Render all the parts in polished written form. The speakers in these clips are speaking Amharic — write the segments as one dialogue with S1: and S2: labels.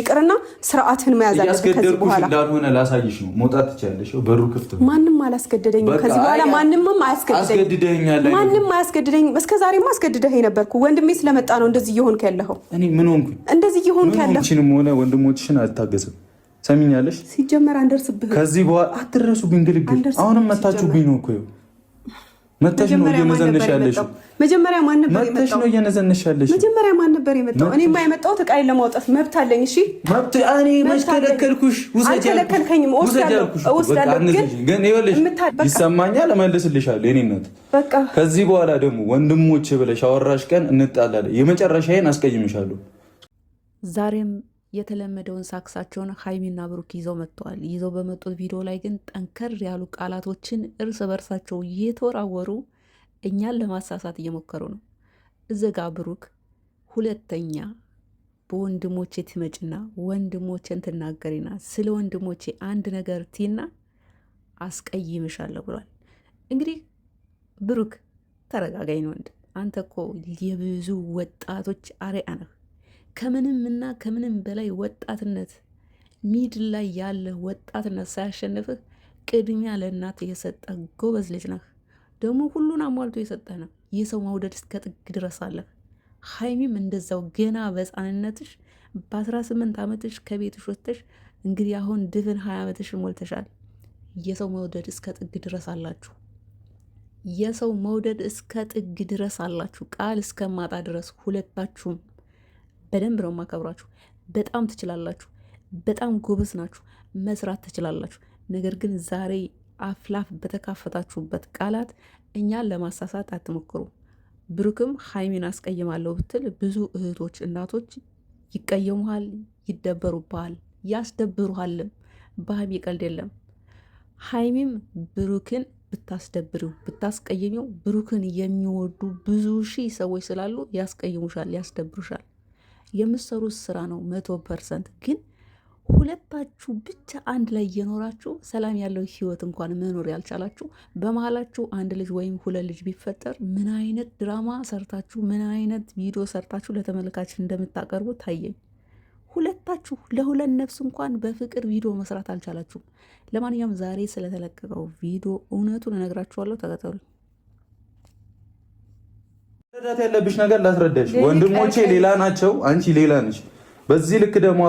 S1: ይቅርና ስርዓትን መያዝ አለብህ። ከዚህ በኋላ
S2: እንዳልሆነ ላሳይሽ ነው። መውጣት ትችያለሽ። በሩ ክፍት ነው።
S1: ማንንም አላስገደደኝም። ከዚህ በኋላ ማንንም አያስገድደኝም። ማንም አያስገድደኝም። እስከዛሬማ አስገድደኸኝ ነበርኩ። ወንድሜ ስለመጣ ነው እንደዚህ እየሆንክ ያለኸው።
S2: እኔ ምን ሆንኩኝ?
S1: እንደዚህ እየሆንክ ያለኸው
S2: አንቺንም ሆነ ወንድሞችሽን አልታገስም። ሰሚኛለሽ?
S1: ሲጀመር አንደርስብህ።
S2: ከዚህ በኋላ አትደረሱብኝ። ግልግል አሁንም መታችሁብኝ ነው እኮ መተሽ ነው እየነዘነሽ ያለሽው።
S1: መጀመሪያ ማን ነበር የመጣው?
S2: መተሽ ነው እየነዘነሽ ያለሽው።
S1: መጀመሪያ ማን ነበር የመጣው? እኔማ የመጣሁት ዕቃዬን ለማውጣት መብት አለኝ። እሺ
S2: መብት እኔ መች ከለከልኩሽ? ውሰጂ
S1: አልከለከልከኝም። እወስዳለሁ ግን
S2: ይኸውልሽ ይሰማኛል፣ እመልስልሻለሁ። የእኔ እናት
S1: በቃ
S2: ከዚህ በኋላ ደግሞ ወንድሞች ብለሽ አወራሽ ቀን እንጣላለን። የመጨረሻዬን አስቀይምሻለሁ።
S3: ዛሬም የተለመደውን ሳክሳቸውን ሀይሚና ብሩክ ይዘው መጥተዋል። ይዘው በመጡት ቪዲዮ ላይ ግን ጠንከር ያሉ ቃላቶችን እርስ በርሳቸው እየተወራወሩ እኛን ለማሳሳት እየሞከሩ ነው። እዚህ ጋ ብሩክ ሁለተኛ በወንድሞቼ ትመጭና ወንድሞቼን ትናገሪና ስለ ወንድሞቼ አንድ ነገር ቲና አስቀይምሻለሁ ብሏል። እንግዲህ ብሩክ ተረጋጋኝ ነው። አንተ እኮ የብዙ ወጣቶች አርአያ ነህ። ከምንምና ከምንም በላይ ወጣትነት ሚድ ላይ ያለ ወጣትነት ሳያሸንፍህ ቅድሚያ ለእናት የሰጠ ጎበዝ ልጅ ነህ። ደግሞ ሁሉን አሟልቶ የሰጠ ነው። የሰው መውደድ እስከ ጥግ ድረስ አለህ። ሀይሚም እንደዛው ገና በሕፃንነትሽ በ18 ዓመትሽ ከቤትሽ ወጥተሽ እንግዲህ አሁን ድፍን 20 ዓመትሽ ሞልተሻል። የሰው መውደድ እስከ ጥግ ድረስ አላችሁ። የሰው መውደድ እስከ ጥግ ድረስ አላችሁ። ቃል እስከማጣ ድረስ ሁለታችሁም በደንብ ነው የማከብራችሁ። በጣም ትችላላችሁ። በጣም ጎበዝ ናችሁ። መስራት ትችላላችሁ። ነገር ግን ዛሬ አፍላፍ በተካፈታችሁበት ቃላት እኛን ለማሳሳት አትሞክሩ። ብሩክም ሀይሚን አስቀይማለሁ ብትል ብዙ እህቶች፣ እናቶች ይቀየሙሃል፣ ይደበሩብሃል፣ ያስደብሩሃልም። በሀይሚ ቀልድ የለም። ሀይሚም ብሩክን ብታስደብሪው ብታስቀይሚው ብሩክን የሚወዱ ብዙ ሺህ ሰዎች ስላሉ ያስቀይሙሻል፣ ያስደብሩሻል። የምትሰሩት ስራ ነው 100%። ግን ሁለታችሁ ብቻ አንድ ላይ እየኖራችሁ ሰላም ያለው ህይወት እንኳን መኖር ያልቻላችሁ በመሀላችሁ አንድ ልጅ ወይም ሁለት ልጅ ቢፈጠር ምን አይነት ድራማ ሰርታችሁ ምን አይነት ቪዲዮ ሰርታችሁ ለተመልካች እንደምታቀርቡ ታየኝ። ሁለታችሁ ለሁለት ነፍስ እንኳን በፍቅር ቪዲዮ መስራት አልቻላችሁም። ለማንኛውም ዛሬ ስለተለቀቀው ቪዲዮ እውነቱን እነግራችኋለሁ። ተከተሉ።
S2: ረዳት ያለብሽ ነገር ላስረዳሽ። ወንድሞቼ ሌላ ናቸው፣ አንቺ ሌላ ነሽ። በዚህ ልክ ደግሞ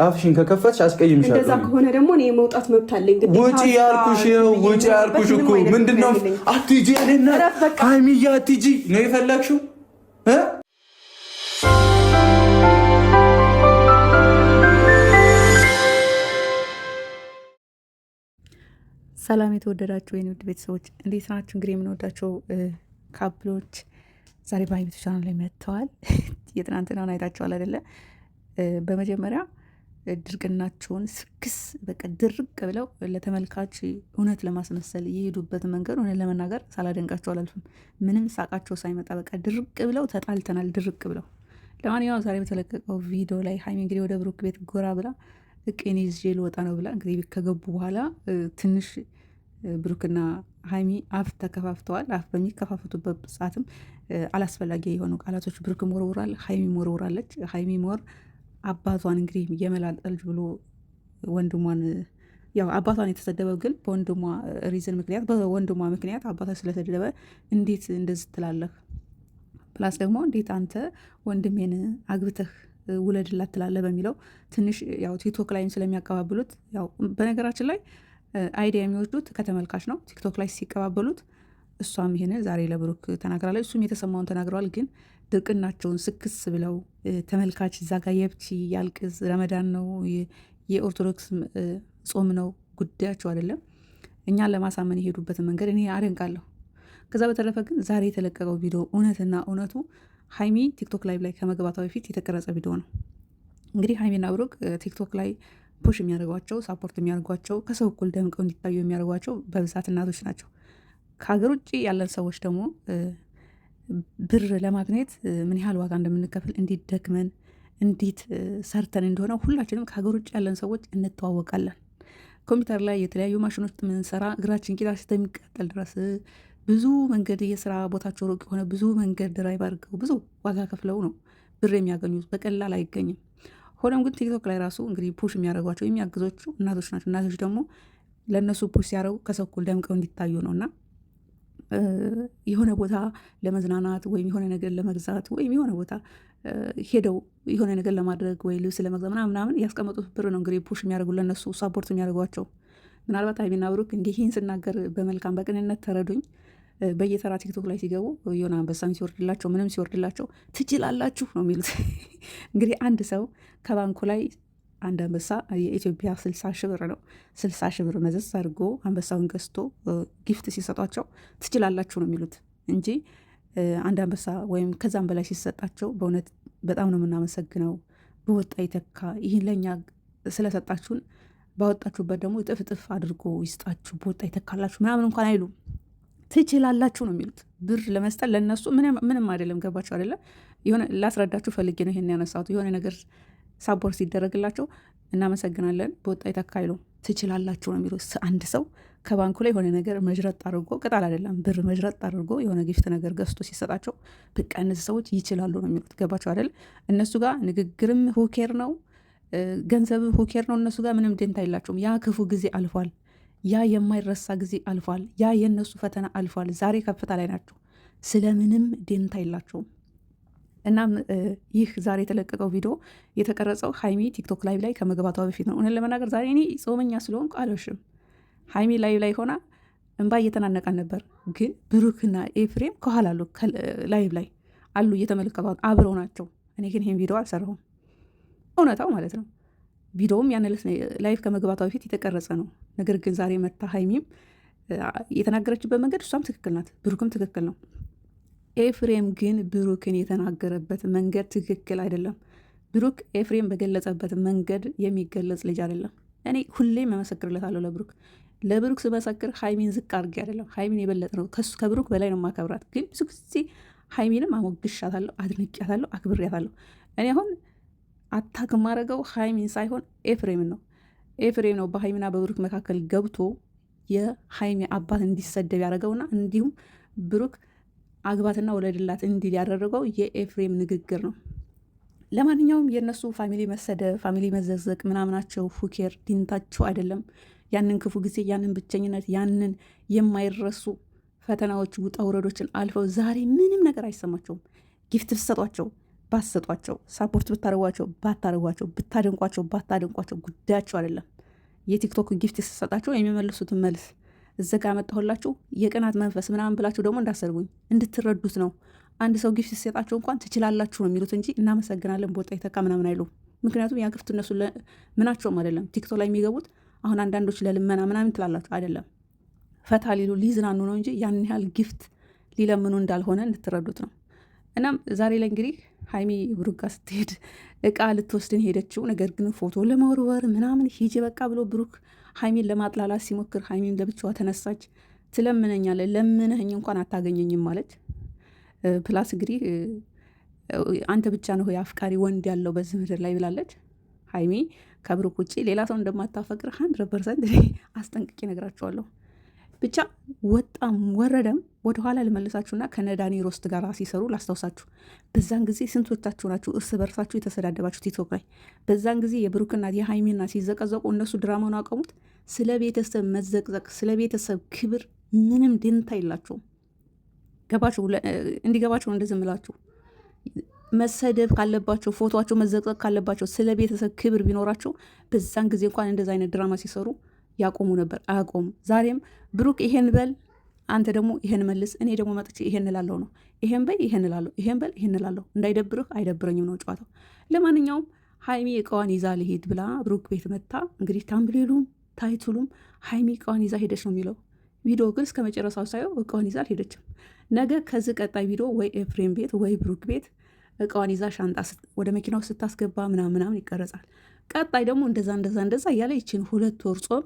S2: አፍሽን ከከፈትሽ አስቀይምሻለሁ።
S1: እንደዛ ከሆነ ደግሞ እኔ መውጣት መብት አለኝ።
S2: ውጪ ያልኩሽ ውጪ ያልኩሽ እኮ ምንድነው? አትሂጂ ያለና ሀይሚዬ አትሂጂ ነው የፈለግሽው?
S3: ሰላም የተወደዳችሁ የኔ ውድ ቤተሰቦች እንዴት ናችሁ? እንግዲህ የምንወዳቸው ካፕሎች ዛሬ በሀይሚ ቻናል ላይ መጥተዋል። የትናንትናውን አይታችኋል አይደለ? በመጀመሪያ ድርቅናቸውን ስክስ በቃ ድርቅ ብለው ለተመልካች እውነት ለማስመሰል የሄዱበት መንገድ እውነት ለመናገር ሳላደንቃቸው አላልፍም። ምንም ሳቃቸው ሳይመጣ በቃ ድርቅ ብለው ተጣልተናል፣ ድርቅ ብለው። ለማንኛውም ዛሬ በተለቀቀው ቪዲዮ ላይ ሀይሚ እንግዲህ ወደ ብሩክ ቤት ጎራ ብላ እቄን ይዤ ልወጣ ነው ብላ እንግዲህ ከገቡ በኋላ ትንሽ ብሩክና ሀይሚ አፍ ተከፋፍተዋል። አፍ በሚከፋፈቱበት ሰዓትም አላስፈላጊ የሆኑ ቃላቶች ብሩክም ወርውራል፣ ሀይሚ ወርውራለች። ሀይሚ ሞር አባቷን እንግዲህ የመላጠልጅ ብሎ ወንድሟን ያው አባቷን የተሰደበው ግን በወንድሟ ሪዝን ምክንያት በወንድሟ ምክንያት አባቷ ስለተደበ እንዴት እንደዚህ ትላለህ? ፕላስ ደግሞ እንዴት አንተ ወንድሜን አግብተህ ውለድላት ትላለህ በሚለው ትንሽ ያው ቲክቶክ ላይም ስለሚያቀባብሉት ያው በነገራችን ላይ አይዲያ የሚወስዱት ከተመልካች ነው። ቲክቶክ ላይ ሲቀባበሉት እሷም ይሄን ዛሬ ለብሩክ ተናግራለች፣ እሱም የተሰማውን ተናግረዋል። ግን ድርቅናቸውን ስክስ ብለው ተመልካች እዛ ጋ የብቺ ያልቅስ ረመዳን ነው የኦርቶዶክስ ጾም ነው ጉዳያቸው አይደለም። እኛን ለማሳመን የሄዱበትን መንገድ እኔ አደንቃለሁ። ከዛ በተረፈ ግን ዛሬ የተለቀቀው ቪዲዮ እውነትና እውነቱ ሀይሚ ቲክቶክ ላይቭ ላይ ከመግባቷ በፊት የተቀረጸ ቪዲዮ ነው። እንግዲህ ሀይሚና ብሩክ ቲክቶክ ላይ ፑሽ የሚያደርጓቸው ሳፖርት የሚያደርጓቸው ከሰው እኩል ደምቀው እንዲታዩ የሚያደርጓቸው በብዛት እናቶች ናቸው። ከሀገር ውጭ ያለን ሰዎች ደግሞ ብር ለማግኘት ምን ያህል ዋጋ እንደምንከፍል እንዴት ደክመን እንዴት ሰርተን እንደሆነ ሁላችንም ከሀገር ውጭ ያለን ሰዎች እንተዋወቃለን። ኮምፒውተር ላይ የተለያዩ ማሽኖች የምንሰራ እግራችን ቂጣ እስከሚቃጠል ድረስ ብዙ መንገድ የስራ ቦታቸው ሩቅ የሆነ ብዙ መንገድ ድራይቭ አድርገው ብዙ ዋጋ ከፍለው ነው ብር የሚያገኙት። በቀላል አይገኝም። ሆኖም ግን ቲክቶክ ላይ ራሱ እንግዲህ ፑሽ የሚያደርጓቸው የሚያግዞቹ እናቶች ናቸው። እናቶች ደግሞ ለእነሱ ፑሽ ሲያደርጉ ከሰው እኩል ደምቀው እንዲታዩ ነው እና የሆነ ቦታ ለመዝናናት ወይም የሆነ ነገር ለመግዛት ወይም የሆነ ቦታ ሄደው የሆነ ነገር ለማድረግ ወይ ልብስ ለመግዛት ምናምን ያስቀመጡት ብር ነው እንግዲህ ፑሽ የሚያደርጉ ለእነሱ ሳፖርት የሚያደርጓቸው። ምናልባት ሀይሚና ብሩክ እንዲህን ስናገር በመልካም በቅንነት ተረዱኝ። በየተራ ቲክቶክ ላይ ሲገቡ የሆነ አንበሳም ሲወርድላቸው ምንም ሲወርድላቸው ትችላላችሁ ነው የሚሉት። እንግዲህ አንድ ሰው ከባንኩ ላይ አንድ አንበሳ የኢትዮጵያ 60 ሺህ ብር ነው 60 ሺህ ብር መዘዝ አድርጎ አንበሳውን ገዝቶ ጊፍት ሲሰጧቸው ትችላላችሁ ነው የሚሉት እንጂ አንድ አንበሳ ወይም ከዛም በላይ ሲሰጣቸው በእውነት በጣም ነው የምናመሰግነው፣ በወጣ ይተካ፣ ይህን ለእኛ ስለሰጣችሁን ባወጣችሁበት ደግሞ እጥፍ እጥፍ አድርጎ ይስጣችሁ፣ በወጣ ይተካላችሁ ምናምን እንኳን አይሉም። ትችላላችሁ ነው የሚሉት። ብር ለመስጠት ለእነሱ ምንም አይደለም። ገባችሁ አይደለም? የሆነ ላስረዳችሁ ፈልጌ ነው ይሄን ያነሳሁት። የሆነ ነገር ሳፖርት ሲደረግላቸው እናመሰግናለን፣ በወጣ ይተካ አይሉም። ትችላላችሁ ነው የሚሉት። አንድ ሰው ከባንኩ ላይ የሆነ ነገር መዥረጥ አድርጎ ቅጣል አይደለም ብር መዥረጥ አድርጎ የሆነ ጊፍት ነገር ገዝቶ ሲሰጣቸው በቃ እነዚህ ሰዎች ይችላሉ ነው የሚሉት። ገባችሁ አይደል? እነሱ ጋር ንግግርም ሁኬር ነው፣ ገንዘብ ሁኬር ነው። እነሱ ጋር ምንም ደንታ የላቸውም። ያ ክፉ ጊዜ አልፏል። ያ የማይረሳ ጊዜ አልፏል። ያ የእነሱ ፈተና አልፏል። ዛሬ ከፍታ ላይ ናቸው። ስለምንም ደንታ የላቸውም። እናም ይህ ዛሬ የተለቀቀው ቪዲዮ የተቀረጸው ሀይሚ ቲክቶክ ላይቭ ላይ ከመግባቷ በፊት ነው። እውነት ለመናገር ዛሬ እኔ ጾመኛ ስለሆንኩ አልወሽም። ሀይሚ ላይቭ ላይ ሆና እንባ እየተናነቃን ነበር። ግን ብሩክና ኤፍሬም ከኋላ አሉ፣ ላይቭ ላይ አሉ እየተመለከቷት አብረው ናቸው። እኔ ግን ይህን ቪዲዮ አልሰራሁም፣ እውነታው ማለት ነው። ቪዲዮውም ያን ዕለት ላይቭ ከመግባቷ በፊት የተቀረጸ ነው። ነገር ግን ዛሬ መታ ሀይሚም የተናገረችበት መንገድ እሷም ትክክል ናት፣ ብሩክም ትክክል ነው። ኤፍሬም ግን ብሩክን የተናገረበት መንገድ ትክክል አይደለም። ብሩክ ኤፍሬም በገለጸበት መንገድ የሚገለጽ ልጅ አይደለም። እኔ ሁሌም መመሰክርለታለሁ ለብሩክ። ለብሩክ ስመሰክር ሀይሚን ዝቅ አድርጌ አይደለም፣ ሀይሚን የበለጠ ነው ከብሩክ በላይ ነው ማከብራት። ግን ብዙ ጊዜ ሀይሚንም አሞግሻታለሁ፣ አድንቂያታለሁ፣ አክብሬያታለሁ። እኔ አሁን አታክ ማድረገው ሀይሚን ሳይሆን ኤፍሬምን ነው። ኤፍሬም ነው በሀይሚና በብሩክ መካከል ገብቶ የሀይሚ አባት እንዲሰደብ ያደረገውና እንዲሁም ብሩክ አግባትና ወለድላት እንዲል ያደረገው የኤፍሬም ንግግር ነው። ለማንኛውም የእነሱ ፋሚሊ መሰደብ፣ ፋሚሊ መዘዘቅ ምናምናቸው ፉኬር ዲንታቸው አይደለም። ያንን ክፉ ጊዜ፣ ያንን ብቸኝነት፣ ያንን የማይረሱ ፈተናዎች፣ ውጣ ውረዶችን አልፈው ዛሬ ምንም ነገር አይሰማቸውም። ጊፍት ብትሰጧቸው ባትሰጧቸው፣ ሳፖርት ብታደርጓቸው ባታደርጓቸው፣ ብታደንቋቸው ባታደንቋቸው ጉዳያቸው አይደለም። የቲክቶክ ጊፍት ስሰጣቸው የሚመልሱትን መልስ እዘጋ መጣሁላችሁ የቅናት መንፈስ ምናምን ብላችሁ ደግሞ እንዳሰርቡኝ እንድትረዱት ነው። አንድ ሰው ጊፍት ሲሰጣቸው እንኳን ትችላላችሁ ነው የሚሉት እንጂ እናመሰግናለን በወጣ ይተካ ምናምን አይሉ። ምክንያቱም ያ ግፍት እነሱ ምናቸውም አይደለም። ቲክቶክ ላይ የሚገቡት አሁን አንዳንዶች ለልመና ምናምን ትላላችሁ አይደለም፣ ፈታ ሊሉ ሊዝናኑ ነው እንጂ ያን ያህል ጊፍት ሊለምኑ እንዳልሆነ እንድትረዱት ነው። እናም ዛሬ ላይ እንግዲህ ሀይሚ ብሩክ ጋር ስትሄድ እቃ ልትወስድን ሄደችው። ነገር ግን ፎቶ ለመወርወር ምናምን ሂጂ በቃ ብሎ ብሩክ ሀይሚን ለማጥላላት ሲሞክር ሀይሚን ለብቻዋ ተነሳች። ትለምነኛለች፣ ለምነህኝ እንኳን አታገኘኝም ማለች። ፕላስ እንግዲህ አንተ ብቻ ነው የአፍቃሪ ወንድ ያለው በዚህ ምድር ላይ ብላለች። ሀይሚ ከብሩክ ውጭ ሌላ ሰው እንደማታፈቅር 100% አስጠንቅቄ ነግራቸዋለሁ። ብቻ ወጣም ወረደም ወደኋላ ልመልሳችሁና ከነዳኒ ሮስት ጋር ሲሰሩ ላስታውሳችሁ። በዛን ጊዜ ስንቶቻችሁ ናችሁ እርስ በርሳችሁ የተሰዳደባችሁ ቲክቶክ ላይ? በዛን ጊዜ የብሩክና የሀይሚና ሲዘቀዘቁ እነሱ ድራማውን አቆሙት። ስለ ቤተሰብ መዘቅዘቅ፣ ስለ ቤተሰብ ክብር ምንም ደንታ የላቸውም። ገባችሁ? እንዲገባችሁ እንደዚህ ምላችሁ መሰደብ ካለባቸው ፎቶቸው መዘቅዘቅ ካለባቸው ስለ ቤተሰብ ክብር ቢኖራቸው በዛን ጊዜ እንኳን እንደዚ አይነት ድራማ ሲሰሩ ያቆሙ ነበር። አያቆሙ። ዛሬም ብሩክ ይሄን በል አንተ ደግሞ ይሄን መልስ፣ እኔ ደግሞ መጥቼ ይሄን እላለሁ ነው። ይሄን በይ ይሄን እላለሁ፣ ይሄን በል ይሄን እላለሁ። እንዳይደብርህ አይደብረኝም ነው ጨዋታው። ለማንኛውም ሀይሚ እቃዋን ይዛ ልሄድ ብላ ብሩክ ቤት መታ። እንግዲህ ታምብሌሉም ታይቱሉም ሀይሚ እቃዋን ይዛ ሄደች ነው የሚለው። ቪዲዮ ግን እስከ መጨረሻው ሳየው እቃዋን ይዛ አልሄደችም። ነገ ከዚህ ቀጣይ ቪዲዮ ወይ ኤፍሬም ቤት ወይ ብሩክ ቤት እቃዋን ይዛ ሻንጣ ወደ መኪናው ስታስገባ ምናምን ይቀረጻል። ቀጣይ ደግሞ እንደዛ እያለ ይችን 2 ወር ጾም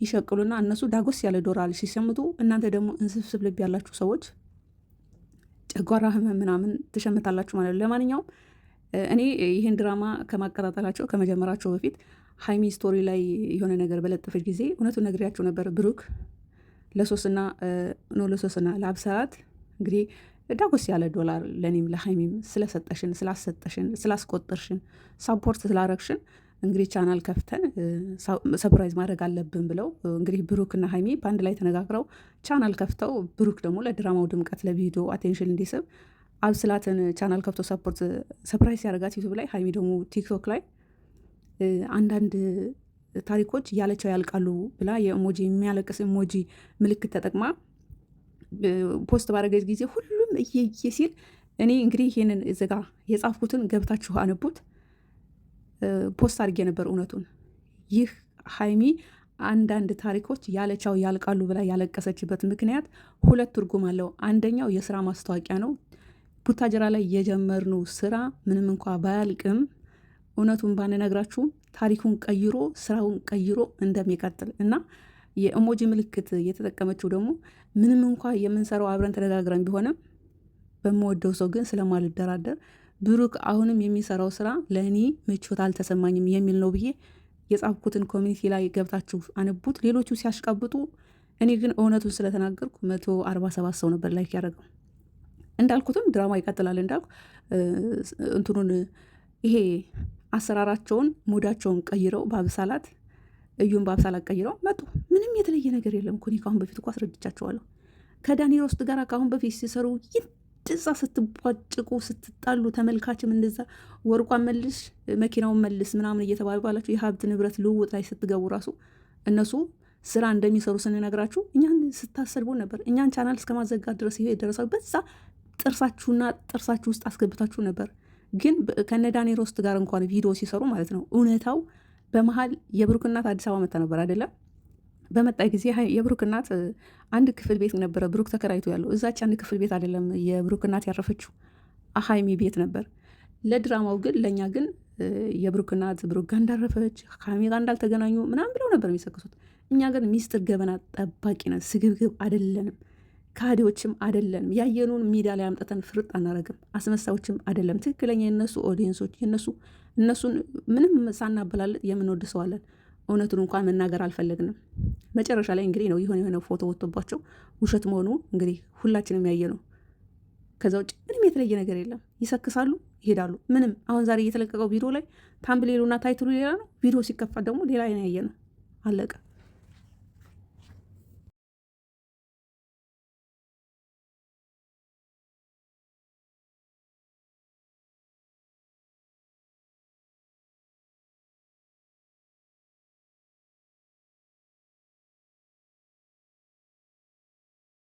S3: ይሸቅሉና እነሱ ዳጎስ ያለ ዶላር ሲሸምቱ፣ እናንተ ደግሞ እንስብስብ ልብ ያላችሁ ሰዎች ጨጓራ ህመም ምናምን ትሸምታላችሁ ማለት ነው። ለማንኛውም እኔ ይህን ድራማ ከማቀጣጠላቸው ከመጀመራቸው በፊት ሀይሚ ስቶሪ ላይ የሆነ ነገር በለጠፈች ጊዜ እውነቱን ነግሬያቸው ነበር። ብሩክ ለሶስና ለአብሰራት እንግዲህ ዳጎስ ያለ ዶላር ለእኔም ለሀይሚም ስለሰጠሽን ስላስቆጠርሽን ሳፖርት ስላረግሽን እንግዲህ ቻናል ከፍተን ሰፕራይዝ ማድረግ አለብን ብለው እንግዲህ ብሩክና ሀይሚ በአንድ ላይ ተነጋግረው ቻናል ከፍተው ብሩክ ደግሞ ለድራማው ድምቀት ለቪዲዮ አቴንሽን እንዲስብ አብስላትን ቻናል ከፍቶ ሰፕራይዝ ያደርጋት ዩቱብ ላይ፣ ሀይሚ ደግሞ ቲክቶክ ላይ አንዳንድ ታሪኮች ያለቸው ያልቃሉ ብላ የኢሞጂ የሚያለቅስ ኢሞጂ ምልክት ተጠቅማ ፖስት ባደረገች ጊዜ ሁሉም እየየ ሲል እኔ እንግዲህ ይህንን እዚጋ የጻፍኩትን ገብታችሁ አነቡት። ፖስት አድርጌ ነበር እውነቱን። ይህ ሀይሚ አንዳንድ ታሪኮች ያለቻው ያልቃሉ ብላ ያለቀሰችበት ምክንያት ሁለት ትርጉም አለው። አንደኛው የስራ ማስታወቂያ ነው። ቡታጀራ ላይ የጀመርነው ስራ ምንም እንኳ ባያልቅም እውነቱን ባንነግራችሁም ታሪኩን ቀይሮ ስራውን ቀይሮ እንደሚቀጥል እና የኢሞጂ ምልክት የተጠቀመችው ደግሞ ምንም እንኳ የምንሰራው አብረን ተነጋግረን ቢሆንም በምወደው ሰው ግን ስለማልደራደር ብሩክ አሁንም የሚሰራው ስራ ለእኔ ምቾት አልተሰማኝም የሚል ነው ብዬ የጻፍኩትን ኮሚኒቲ ላይ ገብታችሁ አንቡት። ሌሎቹ ሲያሽቃብጡ፣ እኔ ግን እውነቱን ስለተናገርኩ 147 ሰው ነበር ላይክ ያደረገው። እንዳልኩትም ድራማ ይቀጥላል እንዳልኩ እንትኑን ይሄ አሰራራቸውን ሙዳቸውን ቀይረው በአብሳላት እዩን በአብሳላት ቀይረው መጡ። ምንም የተለየ ነገር የለም እኮ እኔ ከአሁን በፊት እኮ አስረድቻቸዋለሁ። ከዳኒ ሮስት ጋር ከአሁን በፊት ሲሰሩ እንደዛ ስትቧጭቁ ስትጣሉ፣ ተመልካችም እንደዛ ወርቋን መልስ መኪናውን መልስ ምናምን እየተባሉ ባላችሁ የሀብት ንብረት ልውውጥ ላይ ስትገቡ ራሱ እነሱ ስራ እንደሚሰሩ ስንነግራችሁ እኛን ስታሰድቡ ነበር። እኛን ቻናል እስከ ማዘጋት ድረስ ይሄ የደረሰው በዛ ጥርሳችሁና ጥርሳችሁ ውስጥ አስገብታችሁ ነበር። ግን ከነ ዳኒ ሮስት ጋር እንኳን ቪዲዮ ሲሰሩ ማለት ነው እውነታው በመሀል የብሩክ እናት አዲስ አበባ መጣ ነበር አይደለም። በመጣ ጊዜ የብሩክ እናት አንድ ክፍል ቤት ነበረ ብሩክ ተከራይቶ ያለው። እዛች አንድ ክፍል ቤት አይደለም የብሩክ እናት ያረፈችው ሀይሚ ቤት ነበር። ለድራማው ግን ለእኛ ግን የብሩክ እናት ብሩክ ጋር እንዳረፈች ከሀይሚ ጋር እንዳልተገናኙ ምናምን ብለው ነበር የሚሰክሱት። እኛ ግን ሚስጥር ገበና ጠባቂ ነን፣ ስግብግብ አይደለንም፣ ካዲዎችም አይደለንም። ያየኑን ሚዲያ ላይ አምጠተን ፍርጥ አናረግም። አስመሳዮችም አይደለም። ትክክለኛ የነሱ ኦዲየንሶች እነሱን ምንም ሳናበላልጥ የምንወድ ሰው አለን። እውነቱን እንኳን መናገር አልፈለግንም። መጨረሻ ላይ እንግዲህ ነው የሆነ ፎቶ ወጥቶባቸው ውሸት መሆኑ እንግዲህ ሁላችንም ያየ ነው። ከዛ ውጭ ምንም የተለየ ነገር የለም። ይሰክሳሉ፣ ይሄዳሉ። ምንም አሁን ዛሬ እየተለቀቀው ቪዲዮ ላይ ታምብሌሉና ታይትሉ ሌላ ነው፣ ቪዲዮ ሲከፋት ደግሞ ሌላ ያየ ነው። አለቀ።